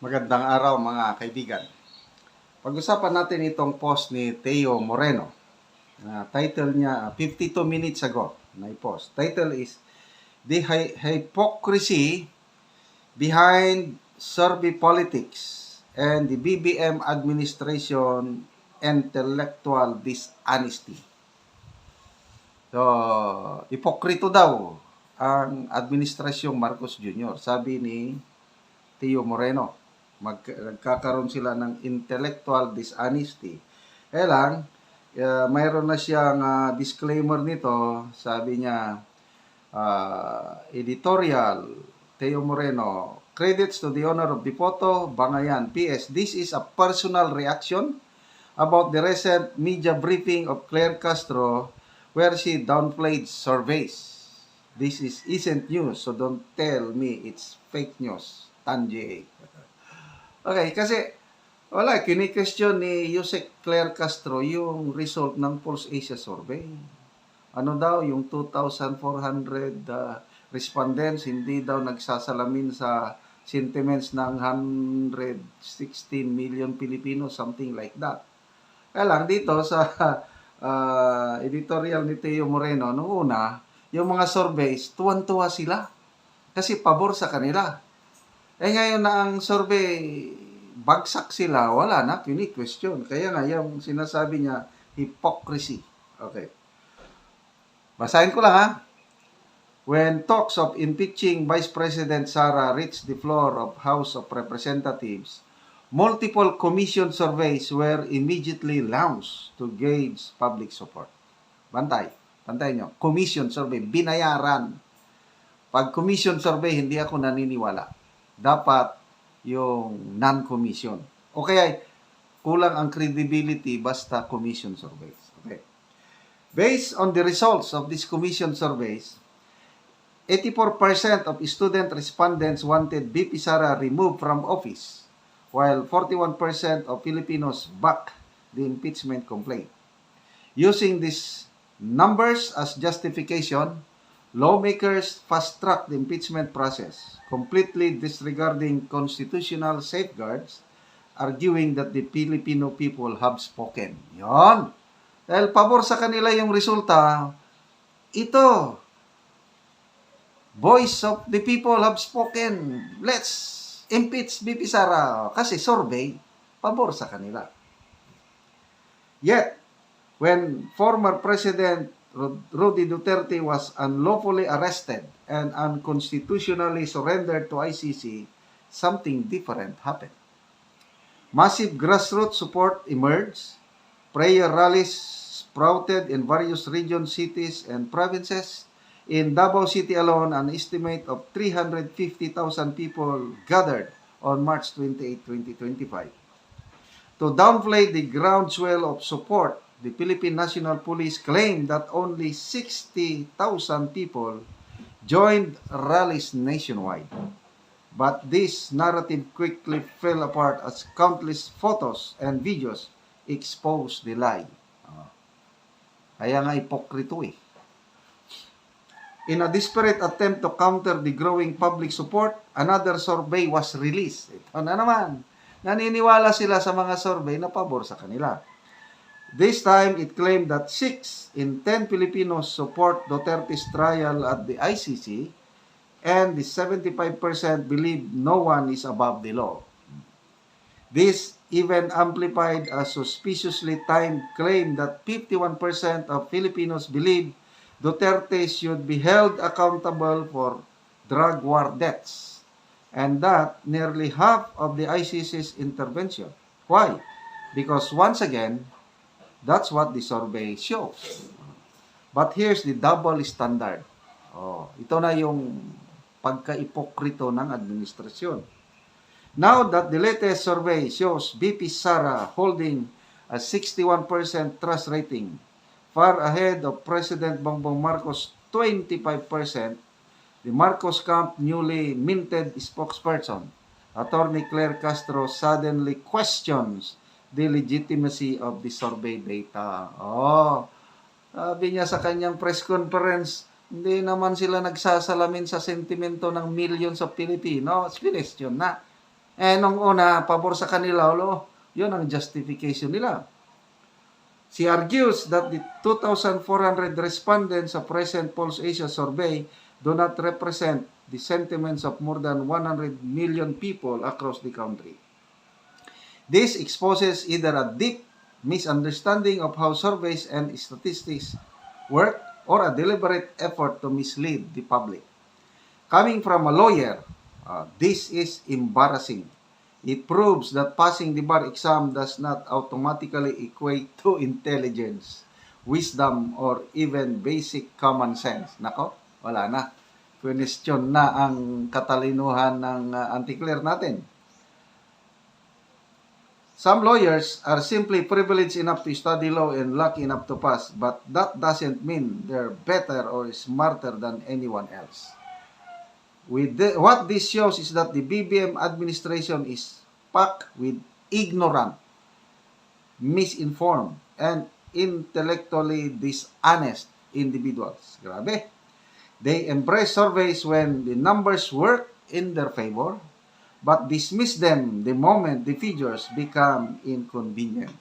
Magandang araw mga kaibigan. Pag-usapan natin itong post ni Teo Moreno. Title niya, 52 minutes ago na i-post. Title is, The Hypocrisy Behind Survey Politics and the BBM Administration Intellectual Dishonesty. So, hipokrito daw ang Administrasyong Marcos Jr., sabi ni Teo Moreno. Nagkakaroon sila ng intellectual dishonesty. Kaya lang, mayroon na siyang disclaimer nito. Sabi niya, editorial, Teo Moreno, credits to the owner of the photo, Bangayan. PS, this is a personal reaction about the recent media briefing of Claire Castro where she downplayed surveys. This isn't news, so don't tell me it's fake news. Tanji. Okay, kasi wala, kini-question ni Yusek Claire Castro yung result ng Pulse Asia Survey. Ano daw, yung 2,400 respondents, hindi daw nagsasalamin sa sentiments ng 116 million Pilipino, something like that. Kaya lang, dito sa editorial ni Teo Moreno, noong una, yung mga surveys, tuwan-tuwa sila. Kasi pabor sa kanila. Ngayon na ang survey, bagsak sila, wala na, question. Kaya nga, yung sinasabi niya, hypocrisy. Okay. Basahin ko lang ha. When talks of impeaching Vice President Sara reached the floor of House of Representatives, multiple commission surveys were immediately launched to gauge public support. Bantay nyo. Commission survey, binayaran. Pag commission survey, hindi ako naniniwala. Dapat yung non-commission. O kaya, kulang ang credibility basta commission surveys. Okay. Based on the results of these commission surveys, 84% of student respondents wanted VP Sara removed from office, while 41% of Filipinos backed the impeachment complaint. Using these numbers as justification, lawmakers fast-tracked the impeachment process, completely disregarding constitutional safeguards, arguing that the Filipino people have spoken. Yon. Dahil pabor sa kanila yung resulta, ito, voice of the people have spoken. Let's impeach VP Sara. Kasi survey, pabor sa kanila. Yet, when former President Roddy Duterte was unlawfully arrested and unconstitutionally surrendered to ICC, something different happened. Massive grassroots support emerged. Prayer rallies sprouted in various regions, cities, and provinces. In Davao City alone, an estimate of 350,000 people gathered on March 28, 2025. To downplay the groundswell of support, the Philippine National Police claimed that only 60,000 people joined rallies nationwide. But this narrative quickly fell apart as countless photos and videos exposed the lie. Kaya nga ipokrito eh. In a desperate attempt to counter the growing public support, another survey was released. Ito na naman. Naniniwala sila sa mga survey na pabor sa kanila. This time, it claimed that 6 in 10 Filipinos support Duterte's trial at the ICC, and the 75% believe no one is above the law. This even amplified a suspiciously timed claim that 51% of Filipinos believe Duterte should be held accountable for drug war deaths, and that nearly half of the ICC's intervention. Why? Because once again, that's what the survey shows. But here's the double standard. Ito na yung pagka-ipokrito ng administrasyon. Now that the latest survey shows VP Sara holding a 61% trust rating, far ahead of President Bongbong Marcos' 25%, the Marcos camp newly minted spokesperson, Attorney Claire Castro, suddenly questions the legitimacy of the survey data. Sabi niya sa kanyang press conference, hindi naman sila nagsasalamin sa sentimento ng millions of Filipinos. Question na. nung una, pabor sa kanila, yun ang justification nila. She argues that the 2,400 respondents sa present Pulse Asia survey do not represent the sentiments of more than 100 million people across the country. This exposes either a deep misunderstanding of how surveys and statistics work or a deliberate effort to mislead the public. Coming from a lawyer, this is embarrassing. It proves that passing the bar exam does not automatically equate to intelligence, wisdom, or even basic common sense. Nako, wala na. Question na ang katalinuhan ng anti-clear natin. Some lawyers are simply privileged enough to study law and lucky enough to pass, but that doesn't mean they're better or smarter than anyone else. What this shows is that the BBM administration is packed with ignorant, misinformed, and intellectually dishonest individuals. Grabe. They embrace surveys when the numbers work in their favor, but dismiss them the moment the figures become inconvenient.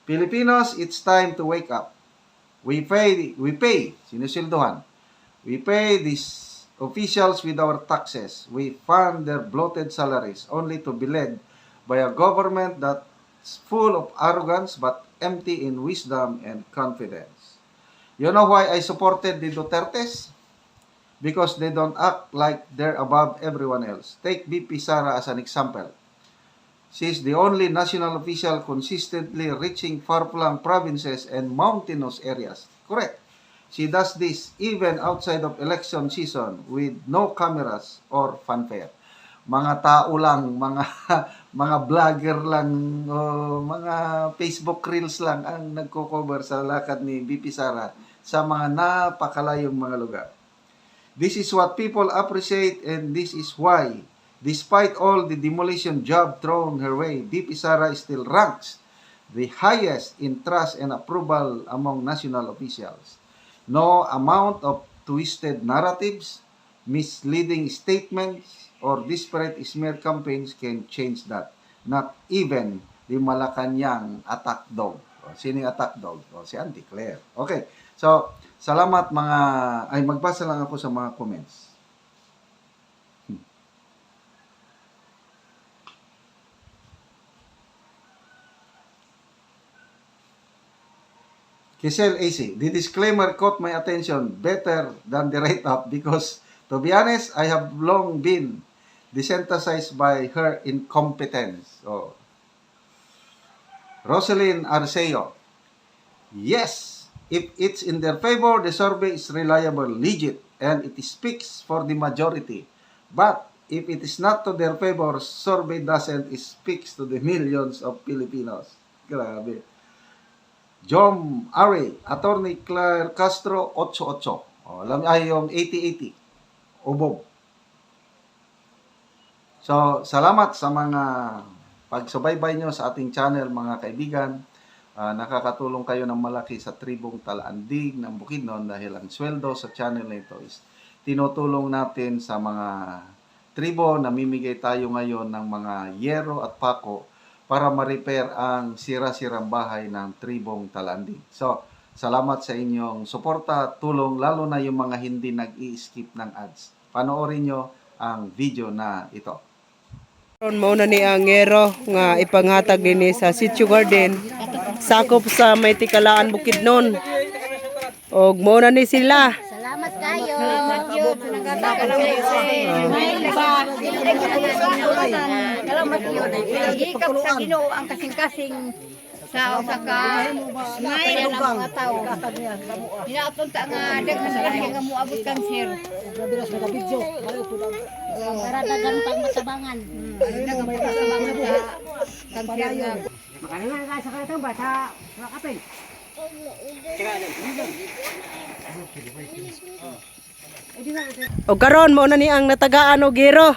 Filipinos, it's time to wake up. We pay, sinusilduhan. We pay these officials with our taxes. We fund their bloated salaries only to be led by a government that's full of arrogance but empty in wisdom and confidence. You know why I supported the Dutertes? Because they don't act like they're above everyone else. Take BP Sara as an example. She's the only national official consistently reaching far-flung provinces and mountainous areas. Correct. She does this even outside of election season with no cameras or fanfare. Mga tao lang, mga vlogger lang, mga Facebook reels lang ang nagko-cover sa lakad ni BP Sara sa mga napakalayong mga lugar. This is what people appreciate, and this is why, despite all the demolition job thrown her way, BP Sara still ranks the highest in trust and approval among national officials. No amount of twisted narratives, misleading statements, or disparate smear campaigns can change that. Not even the Malacanang attack dog. Sino yung attack dog? Si Auntie Claire. Okay. So, salamat magbasa lang ako sa mga comments. Kisel AC, the disclaimer caught my attention better than the write-up because, to be honest, I have long been desensitized by her incompetence. Oh. Rosalyn Arceo, yes, if it's in their favor, the survey is reliable, legit, and it speaks for the majority. But if it is not to their favor, survey doesn't speaks to the millions of Filipinos. Grabe. John Ari, Attorney Claire Castro, 88. Alam niyo yung 80-80. Ubob. So, salamat sa mga pagsubaybay nyo sa ating channel, mga kaibigan. Nakakatulong kayo ng malaki sa tribong Talaandig ng Bukidnon dahil ang sweldo sa channel na ito is tinutulong natin sa mga tribo. Namimigay tayo ngayon ng mga yero at pako para ma-repair ang sira-sirang bahay ng tribong Talaandig. So, salamat sa inyong suporta, tulong, lalo na yung mga hindi nag-i-skip ng ads. Panoorin nyo ang video na ito. Mauna ni ang ngero nga ipanghatag din sa Sitio Garden, sakop sa may Tikalaan Bukidnon. Og mauna ni sila. Salamat kayo. Salamat yun. Salamat yun. Higap sa Ginoo ang kasing-kasing sa ka may mga tao. Hinapunta nga daghan sila nga moabot kanser. Para dagang pagmatabangan. Dagang pagmatabangan sa kanser nga. Makalingan ka sa kanatang ba sa kapel. O karon mo na ni ang natagaan og gero.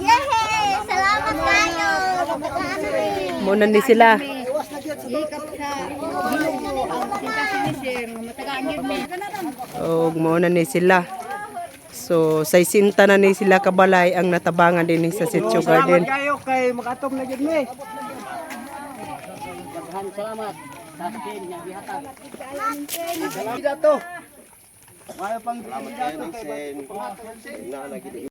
Yehey! Salamat kayo. Mo na ni sila. Higap sa Ginoo ang kasing-kasing ni sir. Matagaan yun mi. Og mo na ni sila. So, 60 na ni sila kabalay ang natabangan din sa Sitio Garden. Kayo kay mag-atong na gid mi. Salamat. Sakin nga gihatag. Dato. Mayo pang Salamat kay Sen.